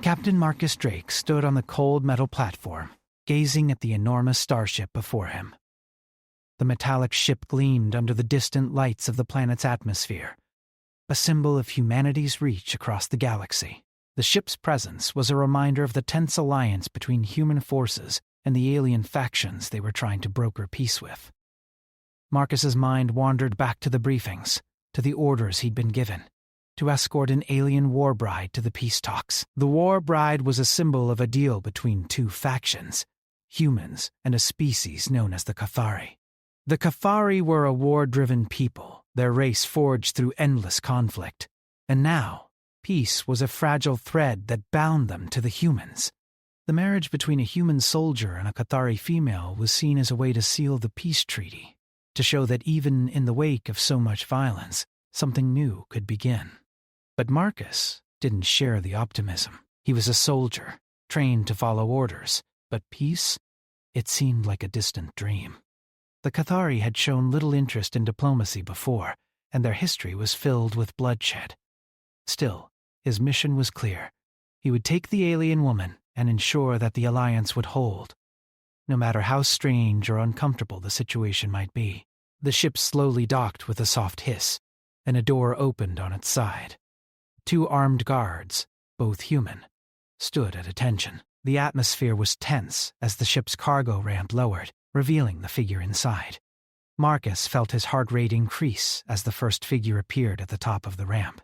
Captain Marcus Drake stood on the cold metal platform, gazing at the enormous starship before him. The metallic ship gleamed under the distant lights of the planet's atmosphere, a symbol of humanity's reach across the galaxy. The ship's presence was a reminder of the tense alliance between human forces and the alien factions they were trying to broker peace with. Marcus's mind wandered back to the briefings, to the orders he'd been given, to escort an alien war bride to the peace talks. The war bride was a symbol of a deal between two factions, humans and a species known as the Cathari. The Cathari were a war-driven people, their race forged through endless conflict, and now peace was a fragile thread that bound them to the humans. The marriage between a human soldier and a Cathari female was seen as a way to seal the peace treaty, to show that even in the wake of so much violence, something new could begin. But Marcus didn't share the optimism. He was a soldier, trained to follow orders, but peace, it seemed like a distant dream. The Cathari had shown little interest in diplomacy before, and their history was filled with bloodshed. Still, his mission was clear. He would take the alien woman and ensure that the alliance would hold, no matter how strange or uncomfortable the situation might be. The ship slowly docked with a soft hiss, and a door opened on its side. 2 armed guards, both human, stood at attention. The atmosphere was tense as the ship's cargo ramp lowered, revealing the figure inside. Marcus felt his heart rate increase as the first figure appeared at the top of the ramp.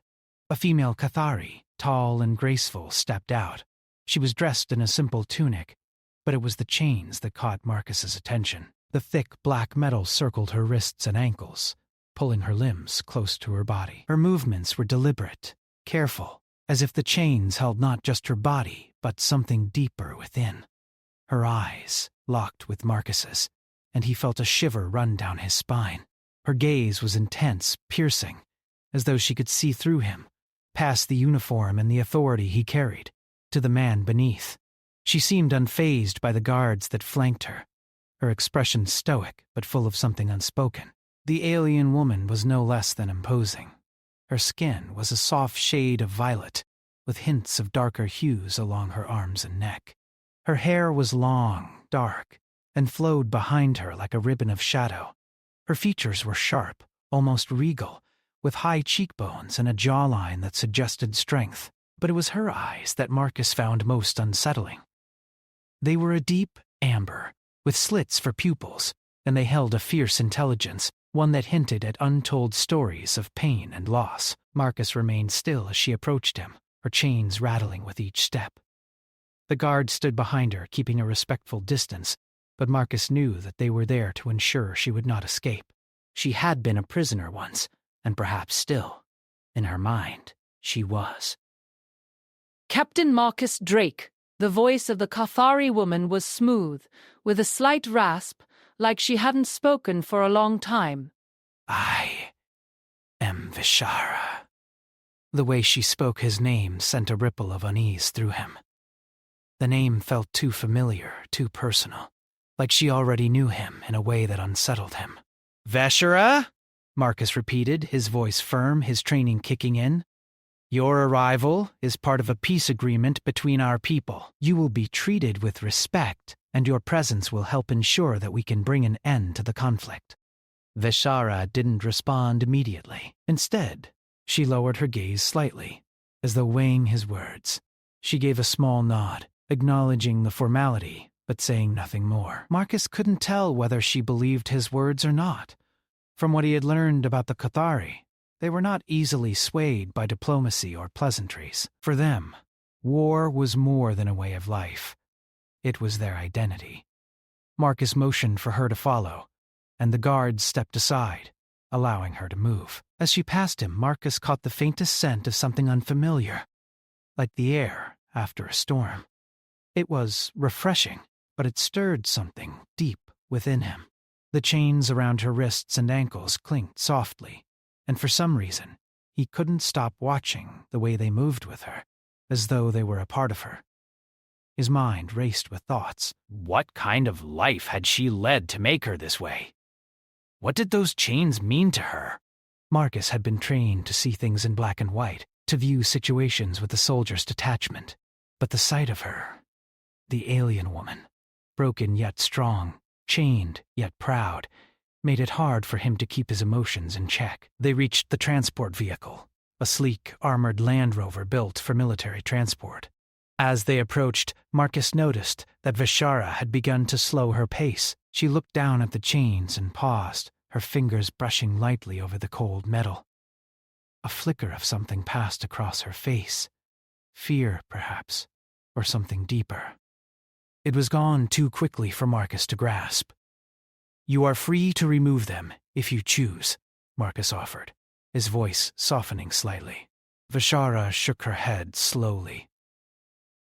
A female Cathari, tall and graceful, stepped out. She was dressed in a simple tunic, but it was the chains that caught Marcus's attention. The thick black metal circled her wrists and ankles, pulling her limbs close to her body. Her movements were deliberate, careful, as if the chains held not just her body, but something deeper within. Her eyes locked with Marcus's, and he felt a shiver run down his spine. Her gaze was intense, piercing, as though she could see through him, past the uniform and the authority he carried, to the man beneath. She seemed unfazed by the guards that flanked her, her expression stoic but full of something unspoken. The alien woman was no less than imposing. Her skin was a soft shade of violet, with hints of darker hues along her arms and neck. Her hair was long, dark, and flowed behind her like a ribbon of shadow. Her features were sharp, almost regal, with high cheekbones and a jawline that suggested strength. But it was her eyes that Marcus found most unsettling. They were a deep amber, with slits for pupils, and they held a fierce intelligence, one that hinted at untold stories of pain and loss. Marcus remained still as she approached him, her chains rattling with each step. The guard stood behind her, keeping a respectful distance, but Marcus knew that they were there to ensure she would not escape. She had been a prisoner once, and perhaps still, in her mind, she was. Captain Marcus Drake. The voice of the Cathari woman was smooth, with a slight rasp, like she hadn't spoken for a long time. I am Vishara. The way she spoke his name sent a ripple of unease through him. The name felt too familiar, too personal, like she already knew him in a way that unsettled him. Vishara? Marcus repeated, his voice firm, his training kicking in. Your arrival is part of a peace agreement between our people. You will be treated with respect, and your presence will help ensure that we can bring an end to the conflict. Vishara didn't respond immediately. Instead, she lowered her gaze slightly, as though weighing his words. She gave a small nod, acknowledging the formality, but saying nothing more. Marcus couldn't tell whether she believed his words or not. From what he had learned about the Cathari, they were not easily swayed by diplomacy or pleasantries. For them, war was more than a way of life. It was their identity. Marcus motioned for her to follow, and the guards stepped aside, allowing her to move. As she passed him, Marcus caught the faintest scent of something unfamiliar, like the air after a storm. It was refreshing, but it stirred something deep within him. The chains around her wrists and ankles clinked softly, and for some reason, he couldn't stop watching the way they moved with her, as though they were a part of her. His mind raced with thoughts. What kind of life had she led to make her this way? What did those chains mean to her? Marcus had been trained to see things in black and white, to view situations with a soldier's detachment. But the sight of her, the alien woman, broken yet strong, chained yet proud, made it hard for him to keep his emotions in check. They reached the transport vehicle, a sleek, armored Land Rover built for military transport. As they approached, Marcus noticed that Vishara had begun to slow her pace. She looked down at the chains and paused, her fingers brushing lightly over the cold metal. A flicker of something passed across her face. Fear, perhaps, or something deeper. It was gone too quickly for Marcus to grasp. "You are free to remove them, if you choose," Marcus offered, his voice softening slightly. Vishara shook her head slowly.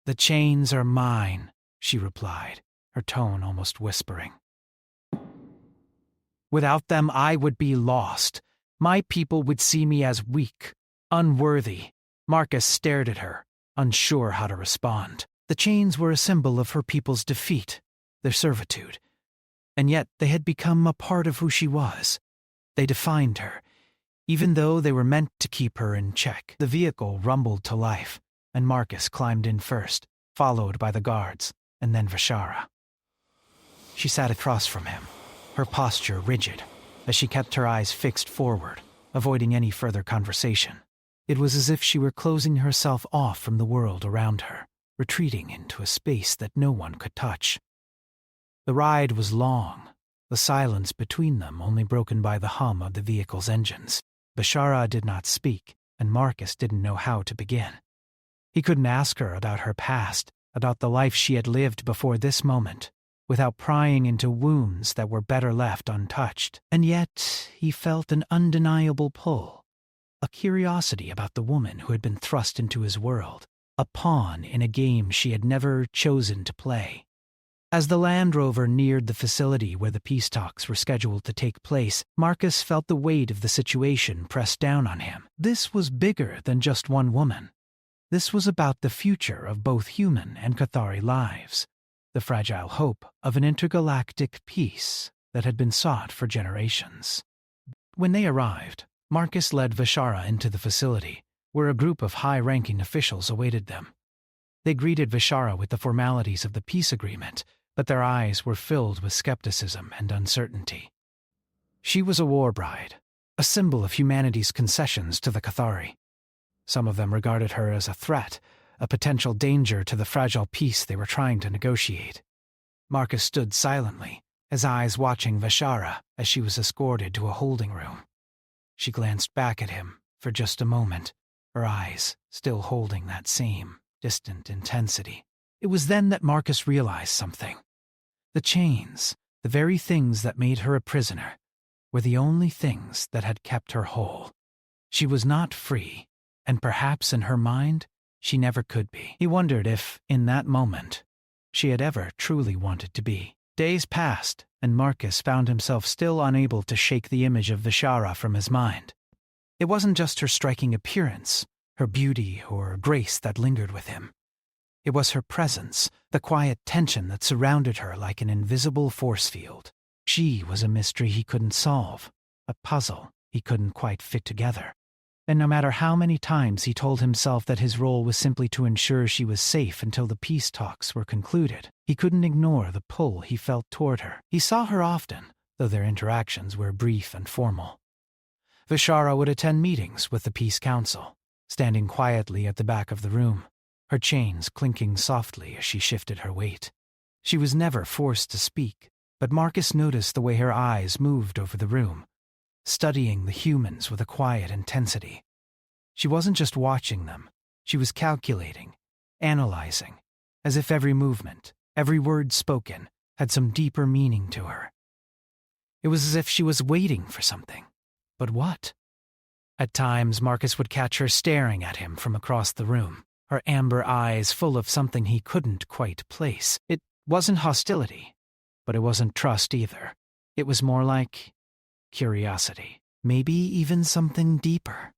"The chains are mine," she replied, her tone almost whispering. "Without them, I would be lost. My people would see me as weak, unworthy." Marcus stared at her, unsure how to respond. The chains were a symbol of her people's defeat, their servitude. And yet they had become a part of who she was. They defined her, even though they were meant to keep her in check. The vehicle rumbled to life, and Marcus climbed in first, followed by the guards, and then Vishara. She sat across from him, her posture rigid, as she kept her eyes fixed forward, avoiding any further conversation. It was as if she were closing herself off from the world around her, retreating into a space that no one could touch. The ride was long, the silence between them only broken by the hum of the vehicle's engines. Vishara did not speak, and Marcus didn't know how to begin. He couldn't ask her about her past, about the life she had lived before this moment, without prying into wounds that were better left untouched. And yet he felt an undeniable pull, a curiosity about the woman who had been thrust into his world, a pawn in a game she had never chosen to play. As the Land Rover neared the facility where the peace talks were scheduled to take place, Marcus felt the weight of the situation press down on him. This was bigger than just one woman. This was about the future of both human and Cathari lives, the fragile hope of an intergalactic peace that had been sought for generations. When they arrived, Marcus led Vishara into the facility, where a group of high-ranking officials awaited them. They greeted Vishara with the formalities of the peace agreement, but their eyes were filled with skepticism and uncertainty. She was a war bride, a symbol of humanity's concessions to the Cathari. Some of them regarded her as a threat, a potential danger to the fragile peace they were trying to negotiate. Marcus stood silently, his eyes watching Vishara as she was escorted to a holding room. She glanced back at him for just a moment, her eyes still holding that same distant intensity. It was then that Marcus realized something. The chains, the very things that made her a prisoner, were the only things that had kept her whole. She was not free, and perhaps in her mind, she never could be. He wondered if, in that moment, she had ever truly wanted to be. Days passed, and Marcus found himself still unable to shake the image of Vishara from his mind. It wasn't just her striking appearance, her beauty or grace that lingered with him. It was her presence, the quiet tension that surrounded her like an invisible force field. She was a mystery he couldn't solve, a puzzle he couldn't quite fit together. And no matter how many times he told himself that his role was simply to ensure she was safe until the peace talks were concluded, he couldn't ignore the pull he felt toward her. He saw her often, though their interactions were brief and formal. Vishara would attend meetings with the Peace Council, standing quietly at the back of the room, her chains clinking softly as she shifted her weight. She was never forced to speak, but Marcus noticed the way her eyes moved over the room, studying the humans with a quiet intensity. She wasn't just watching them, she was calculating, analyzing, as if every movement, every word spoken, had some deeper meaning to her. It was as if she was waiting for something. But what? At times, Marcus would catch her staring at him from across the room, her amber eyes full of something he couldn't quite place. It wasn't hostility, but it wasn't trust either. It was more like curiosity, maybe even something deeper,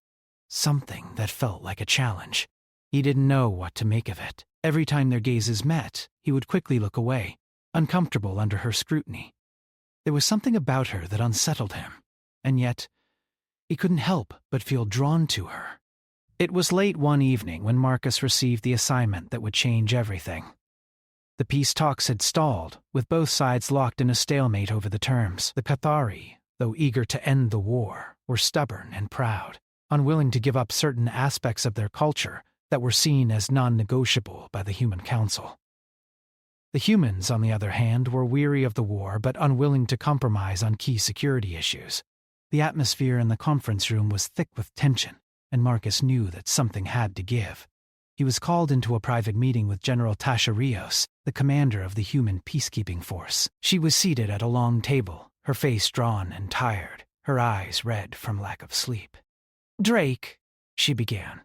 something that felt like a challenge. He didn't know what to make of it. Every time their gazes met, he would quickly look away, uncomfortable under her scrutiny. There was something about her that unsettled him, and yet he couldn't help but feel drawn to her. It was late one evening when Marcus received the assignment that would change everything. The peace talks had stalled, with both sides locked in a stalemate over the terms. The Cathari, though eager to end the war, were stubborn and proud, unwilling to give up certain aspects of their culture that were seen as non-negotiable by the Human Council. The humans, on the other hand, were weary of the war but unwilling to compromise on key security issues. The atmosphere in the conference room was thick with tension, and Marcus knew that something had to give. He was called into a private meeting with General Tasha Rios, the commander of the human peacekeeping force. She was seated at a long table, her face drawn and tired, her eyes red from lack of sleep. "Drake," she began,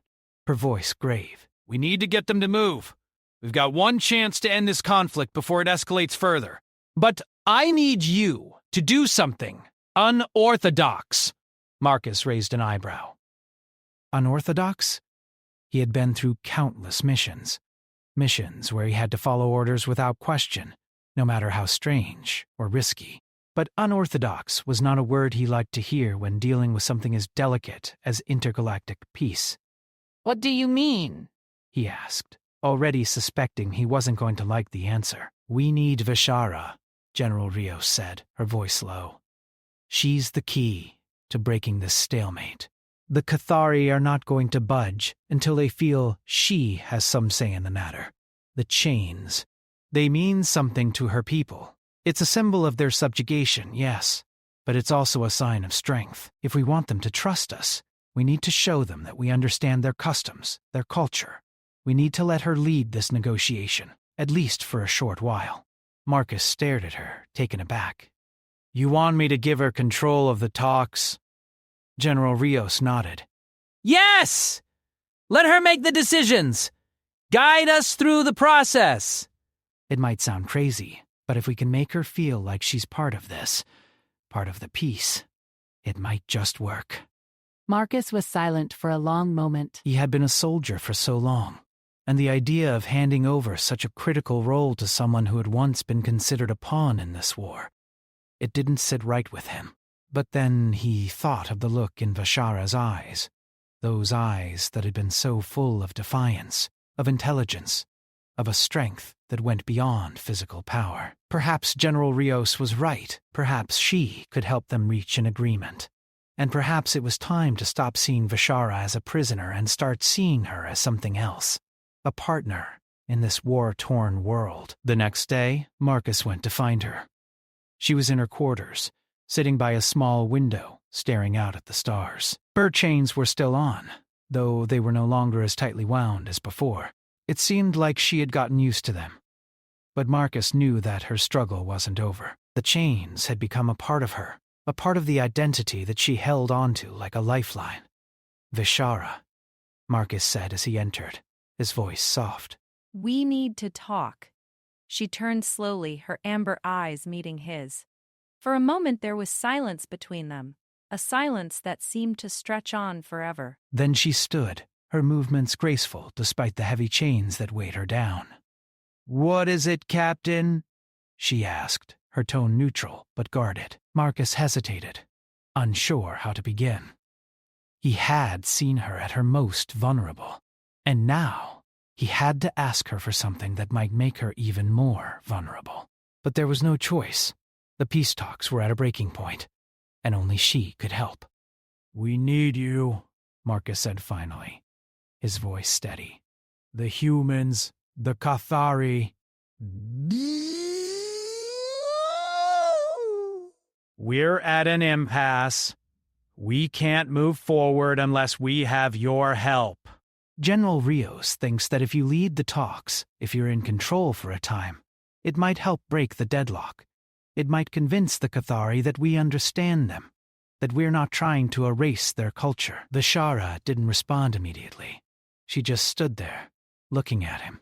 her voice grave. "We need to get them to move. We've got one chance to end this conflict before it escalates further. But I need you to do something unorthodox." Marcus raised an eyebrow. Unorthodox? He had been through countless missions where he had to follow orders without question, no matter how strange or risky. But unorthodox was not a word he liked to hear when dealing with something as delicate as intergalactic peace. "What do you mean?" he asked, already suspecting he wasn't going to like the answer. "We need Vishara," General Rios said, her voice low. "She's the key to breaking this stalemate. The Cathari are not going to budge until they feel she has some say in the matter. The chains. They mean something to her people. It's a symbol of their subjugation, yes, but it's also a sign of strength. If we want them to trust us, we need to show them that we understand their customs, their culture. We need to let her lead this negotiation, at least for a short while." Marcus stared at her, taken aback. "You want me to give her control of the talks?" General Rios nodded. "Yes! Let her make the decisions. Guide us through the process." It might sound crazy, but if we can make her feel like she's part of this, part of the peace, it might just work. Marcus was silent for a long moment. He had been a soldier for so long, and the idea of handing over such a critical role to someone who had once been considered a pawn in this war, it didn't sit right with him. But then he thought of the look in Vishara's eyes, those eyes that had been so full of defiance, of intelligence, of a strength that went beyond physical power. Perhaps General Rios was right. Perhaps she could help them reach an agreement. And perhaps it was time to stop seeing Vishara as a prisoner and start seeing her as something else, a partner in this war-torn world. The next day, Marcus went to find her. She was in her quarters, sitting by a small window, staring out at the stars. Her chains were still on, though they were no longer as tightly wound as before. It seemed like she had gotten used to them. But Marcus knew that her struggle wasn't over. The chains had become a part of her, a part of the identity that she held onto like a lifeline. "Vishara," Marcus said as he entered, his voice soft. "We need to talk." She turned slowly, her amber eyes meeting his. For a moment there was silence between them, a silence that seemed to stretch on forever. Then she stood, her movements graceful despite the heavy chains that weighed her down. "What is it, Captain?" she asked, her tone neutral but guarded. Marcus hesitated, unsure how to begin. He had seen her at her most vulnerable, and now he had to ask her for something that might make her even more vulnerable. But there was no choice. The peace talks were at a breaking point, and only she could help. "We need you," Marcus said finally, his voice steady. "The humans, the Cathari. We're at an impasse. We can't move forward unless we have your help." General Rios thinks that if you lead the talks, if you're in control for a time, it might help break the deadlock. It might convince the Cathari that we understand them, that we're not trying to erase their culture. Vishara didn't respond immediately. She just stood there, looking at him,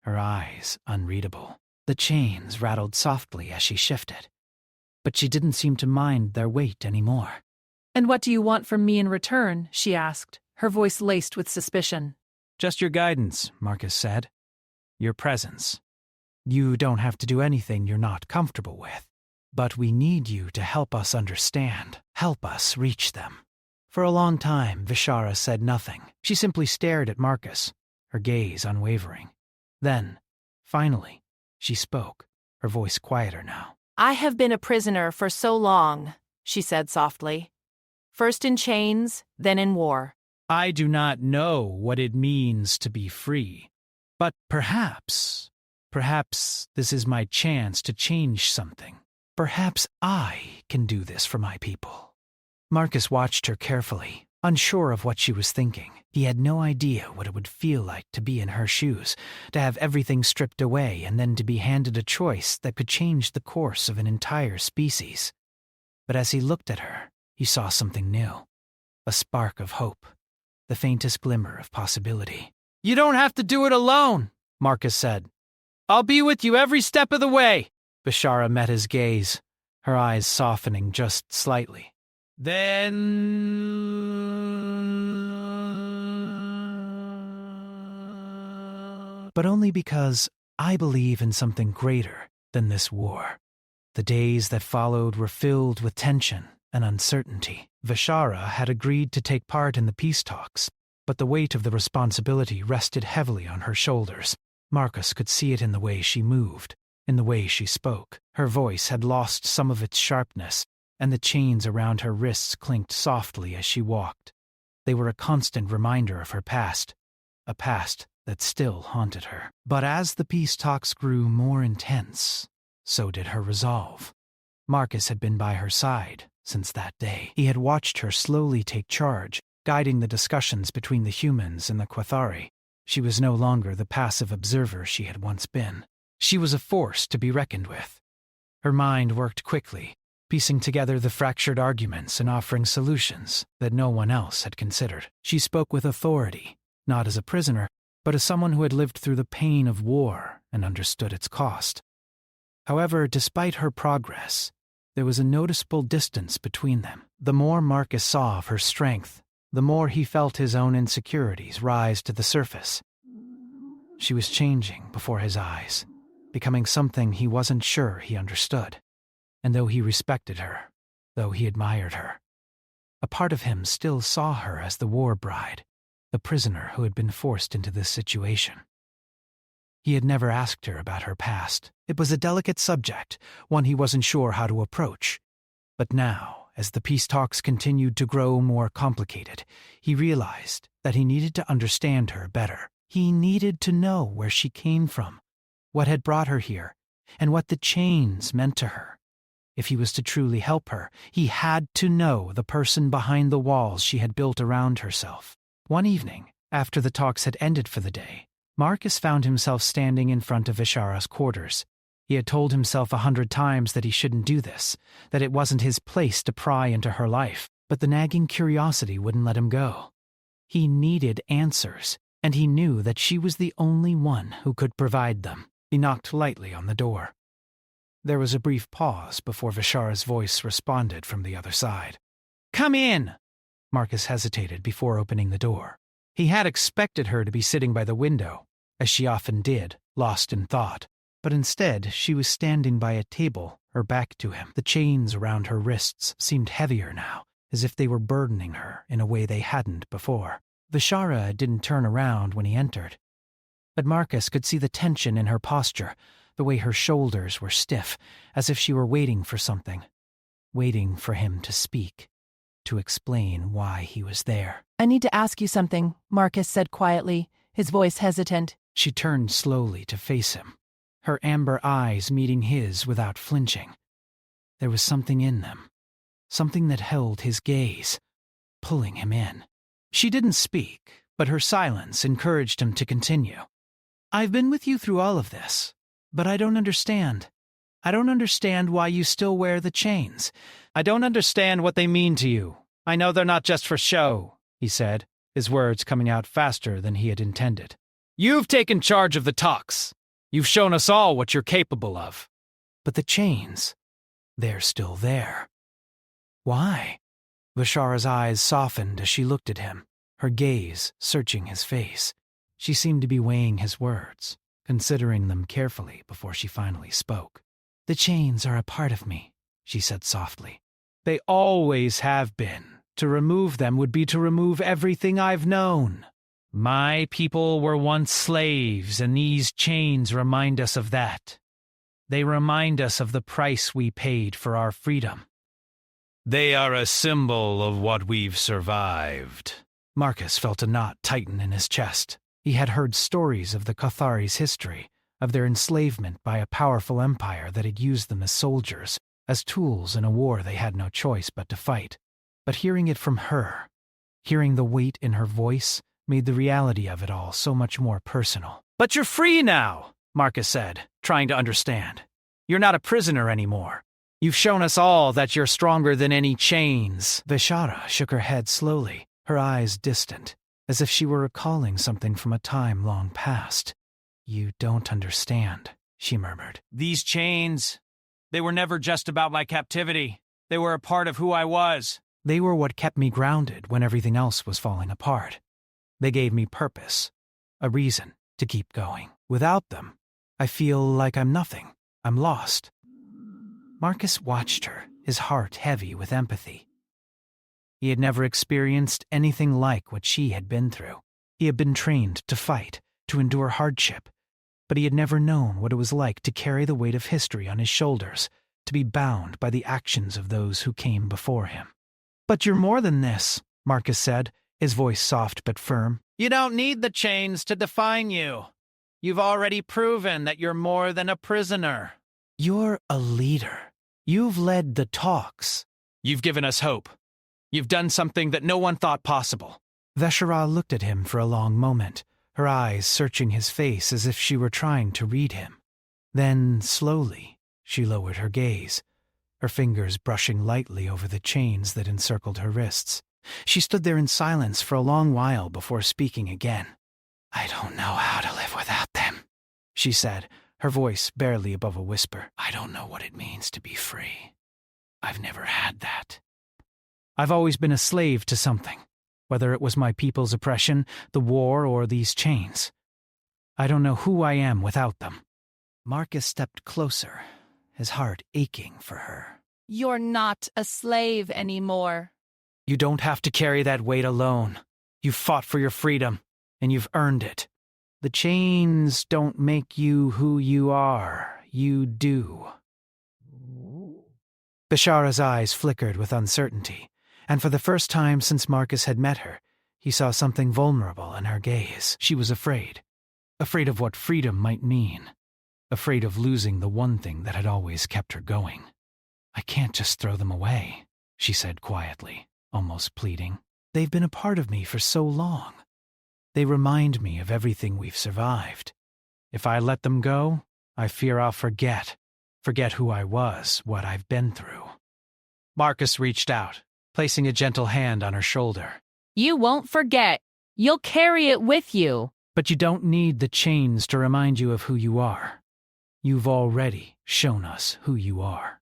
her eyes unreadable. The chains rattled softly as she shifted, but she didn't seem to mind their weight anymore. "And what do you want from me in return?" she asked, her voice laced with suspicion. "Just your guidance," Marcus said. "Your presence. You don't have to do anything you're not comfortable with. But we need you to help us understand, help us reach them. For a long time, Vishara said nothing. She simply stared at Marcus, her gaze unwavering. Then, finally, she spoke, her voice quieter now. I have been a prisoner for so long, she said softly. First in chains, then in war. I do not know what it means to be free, but perhaps this is my chance to change something. Perhaps I can do this for my people. Marcus watched her carefully, unsure of what she was thinking. He had no idea what it would feel like to be in her shoes, to have everything stripped away and then to be handed a choice that could change the course of an entire species. But as he looked at her, he saw something new, a spark of hope, the faintest glimmer of possibility. You don't have to do it alone, Marcus said. I'll be with you every step of the way. Vishara met his gaze, her eyes softening just slightly. Then... But only because I believe in something greater than this war. The days that followed were filled with tension and uncertainty. Vishara had agreed to take part in the peace talks, but the weight of the responsibility rested heavily on her shoulders. Marcus could see it in the way she moved, in the way she spoke. Her voice had lost some of its sharpness, and the chains around her wrists clinked softly as she walked. They were a constant reminder of her past, a past that still haunted her. But as the peace talks grew more intense, so did her resolve. Marcus had been by her side since that day. He had watched her slowly take charge, guiding the discussions between the humans and the Quathari. She was no longer the passive observer she had once been. She was a force to be reckoned with. Her mind worked quickly, piecing together the fractured arguments and offering solutions that no one else had considered. She spoke with authority, not as a prisoner, but as someone who had lived through the pain of war and understood its cost. However, despite her progress, there was a noticeable distance between them. The more Marcus saw of her strength, the more he felt his own insecurities rise to the surface. She was changing before his eyes, becoming something he wasn't sure he understood. And though he respected her, though he admired her, a part of him still saw her as the war bride, the prisoner who had been forced into this situation. He had never asked her about her past. It was a delicate subject, one he wasn't sure how to approach. But now, as the peace talks continued to grow more complicated, he realized that he needed to understand her better. He needed to know where she came from, what had brought her here, and what the chains meant to her. If he was to truly help her, he had to know the person behind the walls she had built around herself. One evening, after the talks had ended for the day, Marcus found himself standing in front of Vishara's quarters. He had told himself 100 times that he shouldn't do this, that it wasn't his place to pry into her life, but the nagging curiosity wouldn't let him go. He needed answers, and he knew that she was the only one who could provide them. He knocked lightly on the door. There was a brief pause before Vishara's voice responded from the other side. Come in! Marcus hesitated before opening the door. He had expected her to be sitting by the window, as she often did, lost in thought. But instead, she was standing by a table, her back to him. The chains around her wrists seemed heavier now, as if they were burdening her in a way they hadn't before. Vishara didn't turn around when he entered. But Marcus could see the tension in her posture, the way her shoulders were stiff, as if she were waiting for something. Waiting for him to speak, to explain why he was there. I need to ask you something, Marcus said quietly, his voice hesitant. She turned slowly to face him, her amber eyes meeting his without flinching. There was something in them, something that held his gaze, pulling him in. She didn't speak, but her silence encouraged him to continue. I've been with you through all of this, but I don't understand. I don't understand why you still wear the chains. I don't understand what they mean to you. I know they're not just for show, he said, his words coming out faster than he had intended. You've taken charge of the talks. You've shown us all what you're capable of. But the chains, they're still there. Why? Vishara's eyes softened as she looked at him, her gaze searching his face. She seemed to be weighing his words, considering them carefully before she finally spoke. The chains are a part of me, she said softly. They always have been, to remove them would be to remove everything I've known. My people were once slaves, and these chains remind us of that. They remind us of the price we paid for our freedom. They are a symbol of what we've survived. Marcus felt a knot tighten in his chest. He had heard stories of the Cathari's history, of their enslavement by a powerful empire that had used them as soldiers, as tools in a war they had no choice but to fight. But hearing it from her, hearing the weight in her voice, made the reality of it all so much more personal. But you're free now, Marcus said, trying to understand. You're not a prisoner anymore. You've shown us all that you're stronger than any chains. Vishara shook her head slowly, her eyes distant, as if she were recalling something from a time long past. You don't understand, she murmured. These chains, they were never just about my captivity. They were a part of who I was. They were what kept me grounded when everything else was falling apart. They gave me purpose, a reason to keep going. Without them, I feel like I'm nothing. I'm lost. Marcus watched her, his heart heavy with empathy. He had never experienced anything like what she had been through. He had been trained to fight, to endure hardship, but he had never known what it was like to carry the weight of history on his shoulders, to be bound by the actions of those who came before him. But you're more than this, Marcus said, his voice soft but firm. You don't need the chains to define you. You've already proven that you're more than a prisoner. You're a leader. You've led the talks. You've given us hope. You've done something that no one thought possible. Veshara looked at him for a long moment, her eyes searching his face as if she were trying to read him. Then, slowly, she lowered her gaze, her fingers brushing lightly over the chains that encircled her wrists. She stood there in silence for a long while before speaking again. I don't know how to live without them, she said, her voice barely above a whisper. I don't know what it means to be free. I've never had that. I've always been a slave to something, whether it was my people's oppression, the war, or these chains. I don't know who I am without them. Marcus stepped closer, his heart aching for her. You're not a slave anymore. You don't have to carry that weight alone. You've fought for your freedom, and you've earned it. The chains don't make you who you are. You do. Bishara's eyes flickered with uncertainty, and for the first time since Marcus had met her, he saw something vulnerable in her gaze. She was afraid. Afraid of what freedom might mean. Afraid of losing the one thing that had always kept her going. I can't just throw them away, she said quietly, almost pleading. They've been a part of me for so long. They remind me of everything we've survived. If I let them go, I fear I'll forget who I was, what I've been through. Marcus reached out, placing a gentle hand on her shoulder. You won't forget. You'll carry it with you. But you don't need the chains to remind you of who you are. You've already shown us who you are.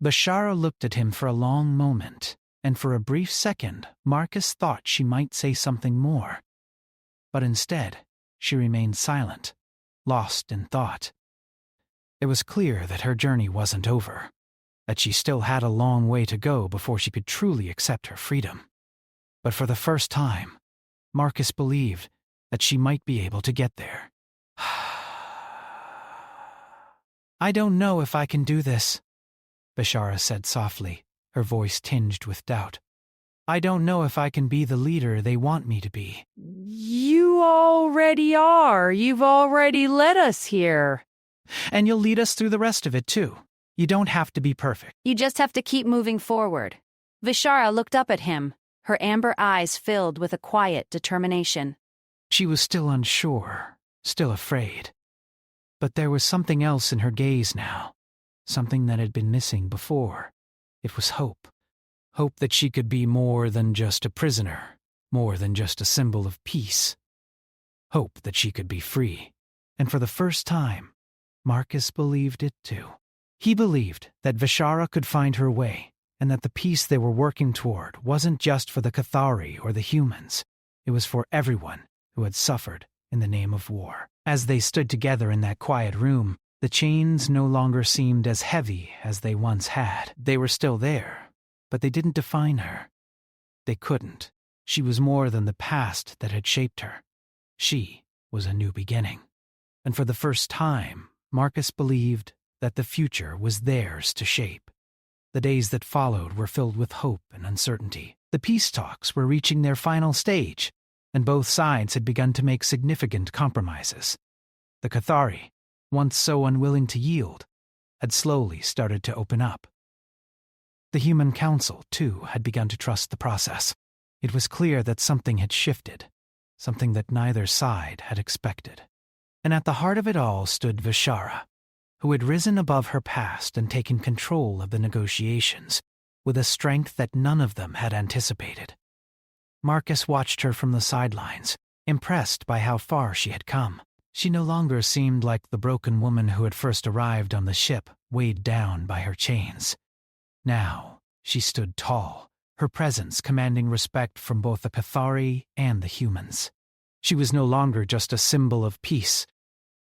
Bishara looked at him for a long moment, and for a brief second, Marcus thought she might say something more. But instead, she remained silent, lost in thought. It was clear that her journey wasn't over, that she still had a long way to go before she could truly accept her freedom. But for the first time, Marcus believed that she might be able to get there. I don't know if I can do this, Bishara said softly, her voice tinged with doubt. I don't know if I can be the leader they want me to be. You already are. You've already led us here. And you'll lead us through the rest of it, too. You don't have to be perfect. You just have to keep moving forward. Vishara looked up at him, her amber eyes filled with a quiet determination. She was still unsure, still afraid. But there was something else in her gaze now, something that had been missing before. It was hope. Hope that she could be more than just a prisoner, more than just a symbol of peace. Hope that she could be free. And for the first time, Marcus believed it too. He believed that Vishara could find her way, and that the peace they were working toward wasn't just for the Cathari or the humans. It was for everyone who had suffered in the name of war. As they stood together in that quiet room, the chains no longer seemed as heavy as they once had. They were still there, but they didn't define her. They couldn't. She was more than the past that had shaped her. She was a new beginning. And for the first time, Marcus believed that the future was theirs to shape. The days that followed were filled with hope and uncertainty. The peace talks were reaching their final stage, and both sides had begun to make significant compromises. The Cathari, once so unwilling to yield, had slowly started to open up. The Human Council, too, had begun to trust the process. It was clear that something had shifted, something that neither side had expected. And at the heart of it all stood Vishara, who had risen above her past and taken control of the negotiations with a strength that none of them had anticipated. Marcus watched her from the sidelines, impressed by how far she had come. She no longer seemed like the broken woman who had first arrived on the ship, weighed down by her chains. Now, she stood tall, her presence commanding respect from both the Cathari and the humans. She was no longer just a symbol of peace.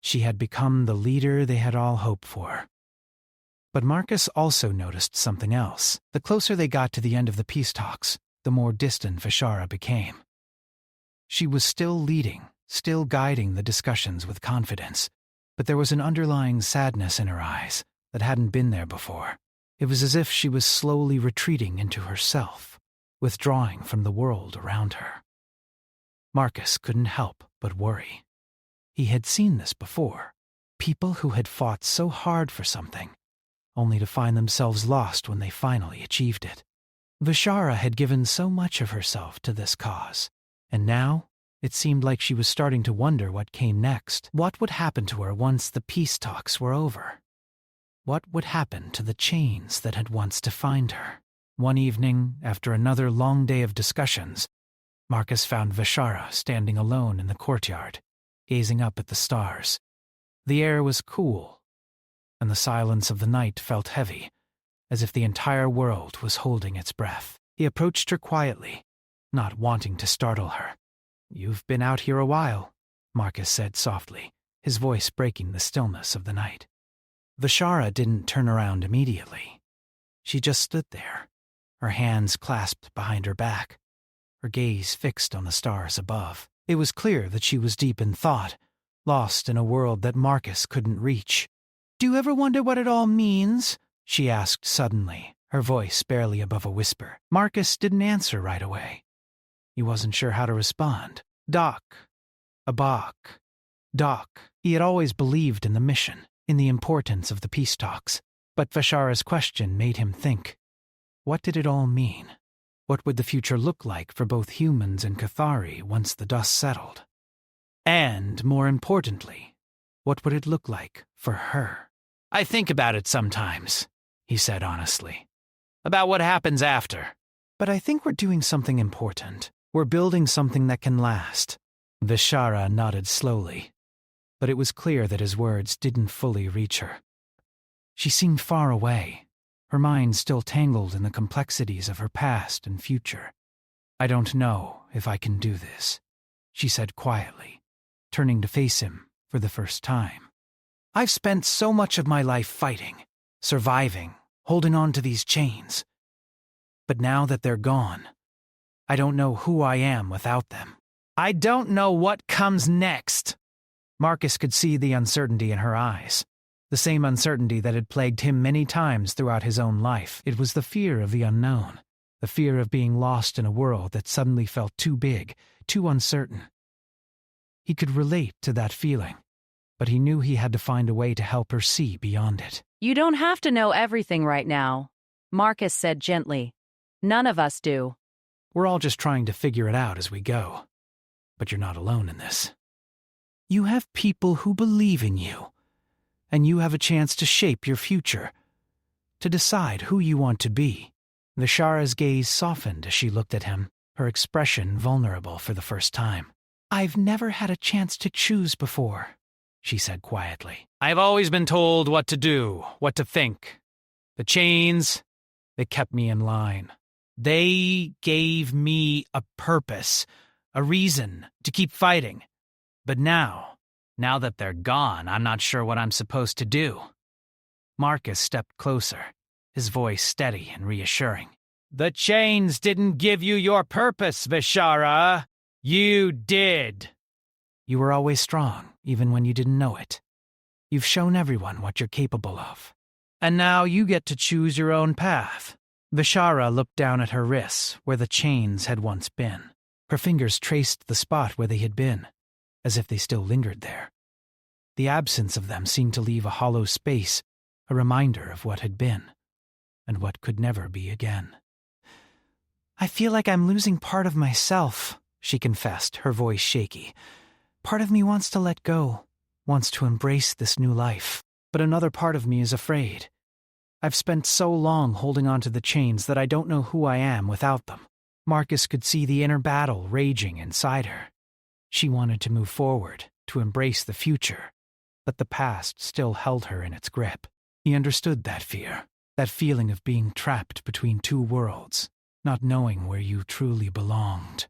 She had become the leader they had all hoped for. But Marcus also noticed something else. The closer they got to the end of the peace talks, the more distant Vishara became. She was still leading, still guiding the discussions with confidence, but there was an underlying sadness in her eyes that hadn't been there before. It was as if she was slowly retreating into herself, withdrawing from the world around her. Marcus couldn't help but worry. He had seen this before. People who had fought so hard for something, only to find themselves lost when they finally achieved it. Vishara had given so much of herself to this cause, and now it seemed like she was starting to wonder what came next. What would happen to her once the peace talks were over? What would happen to the chains that had once defined her? One evening, after another long day of discussions, Marcus found Vishara standing alone in the courtyard, gazing up at the stars. The air was cool, and the silence of the night felt heavy, as if the entire world was holding its breath. He approached her quietly, not wanting to startle her. "You've been out here a while," Marcus said softly, his voice breaking the stillness of the night. Vishara didn't turn around immediately. She just stood there, her hands clasped behind her back, her gaze fixed on the stars above. It was clear that she was deep in thought, lost in a world that Marcus couldn't reach. "Do you ever wonder what it all means?" she asked suddenly, her voice barely above a whisper. Marcus didn't answer right away. He wasn't sure how to respond. Doc. Abak. Doc. He had always believed in the mission, in the importance of the peace talks, but Vishara's question made him think. What did it all mean? What would the future look like for both humans and Cathari once the dust settled? And, more importantly, what would it look like for her? "I think about it sometimes," he said honestly. "About what happens after. But I think we're doing something important. We're building something that can last." Vishara nodded slowly, but it was clear that his words didn't fully reach her. She seemed far away, her mind still tangled in the complexities of her past and future. "I don't know if I can do this," she said quietly, turning to face him for the first time. "I've spent so much of my life fighting, surviving, holding on to these chains. But now that they're gone, I don't know who I am without them. I don't know what comes next." Marcus could see the uncertainty in her eyes, the same uncertainty that had plagued him many times throughout his own life. It was the fear of the unknown, the fear of being lost in a world that suddenly felt too big, too uncertain. He could relate to that feeling, but he knew he had to find a way to help her see beyond it. "You don't have to know everything right now," Marcus said gently. "None of us do." We're all just trying to figure it out as we go. But you're not alone in this. You have people who believe in you, and you have a chance to shape your future, to decide who you want to be. Vishara's gaze softened as she looked at him, her expression vulnerable for the first time. "I've never had a chance to choose before," she said quietly. "I've always been told what to do, what to think. The chains, they kept me in line. They gave me a purpose, a reason to keep fighting. But now that they're gone, I'm not sure what I'm supposed to do." Marcus stepped closer, his voice steady and reassuring. The chains didn't give you your purpose, Vishara. You did. You were always strong, even when you didn't know it. You've shown everyone what you're capable of. And now you get to choose your own path. Vishara looked down at her wrists, where the chains had once been. Her fingers traced the spot where they had been, as if they still lingered there. The absence of them seemed to leave a hollow space, a reminder of what had been, and what could never be again. I feel like I'm losing part of myself, she confessed, her voice shaky. Part of me wants to let go, wants to embrace this new life, but another part of me is afraid. I've spent so long holding on to the chains that I don't know who I am without them. Marcus could see the inner battle raging inside her. She wanted to move forward, to embrace the future, but the past still held her in its grip. He understood that fear, that feeling of being trapped between two worlds, not knowing where you truly belonged.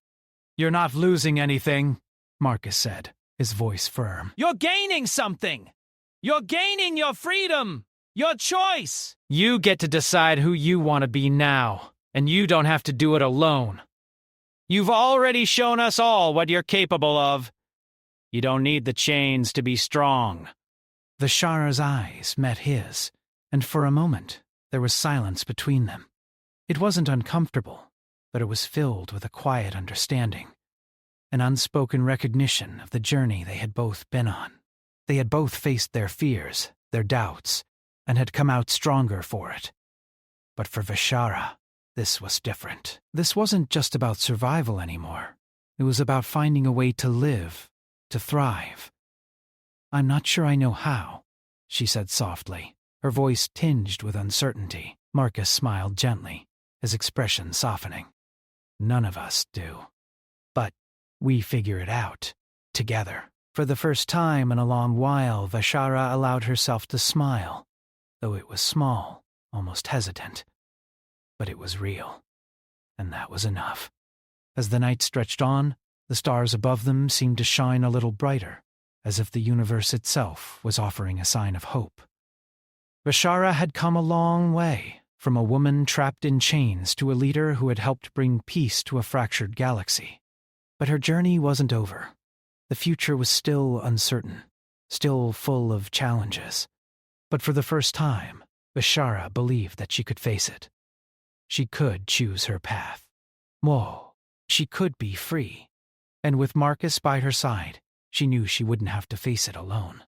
You're not losing anything, Marcus said, his voice firm. You're gaining something! You're gaining your freedom! Your choice! You get to decide who you want to be now, and you don't have to do it alone. You've already shown us all what you're capable of. You don't need the chains to be strong. Vishara's eyes met his, and for a moment there was silence between them. It wasn't uncomfortable, but it was filled with a quiet understanding, an unspoken recognition of the journey they had both been on. They had both faced their fears, their doubts, and had come out stronger for it. But for Vishara, this was different. This wasn't just about survival anymore. It was about finding a way to live, to thrive. I'm not sure I know how, she said softly, her voice tinged with uncertainty. Marcus smiled gently, his expression softening. None of us do. But we figure it out, together. For the first time in a long while, Vishara allowed herself to smile, though it was small, almost hesitant. But it was real, and that was enough. As the night stretched on, the stars above them seemed to shine a little brighter, as if the universe itself was offering a sign of hope. Vishara had come a long way, from a woman trapped in chains to a leader who had helped bring peace to a fractured galaxy. But her journey wasn't over. The future was still uncertain, still full of challenges. But for the first time, Vishara believed that she could face it. She could choose her path. Whoa, she could be free. And with Marcus by her side, she knew she wouldn't have to face it alone.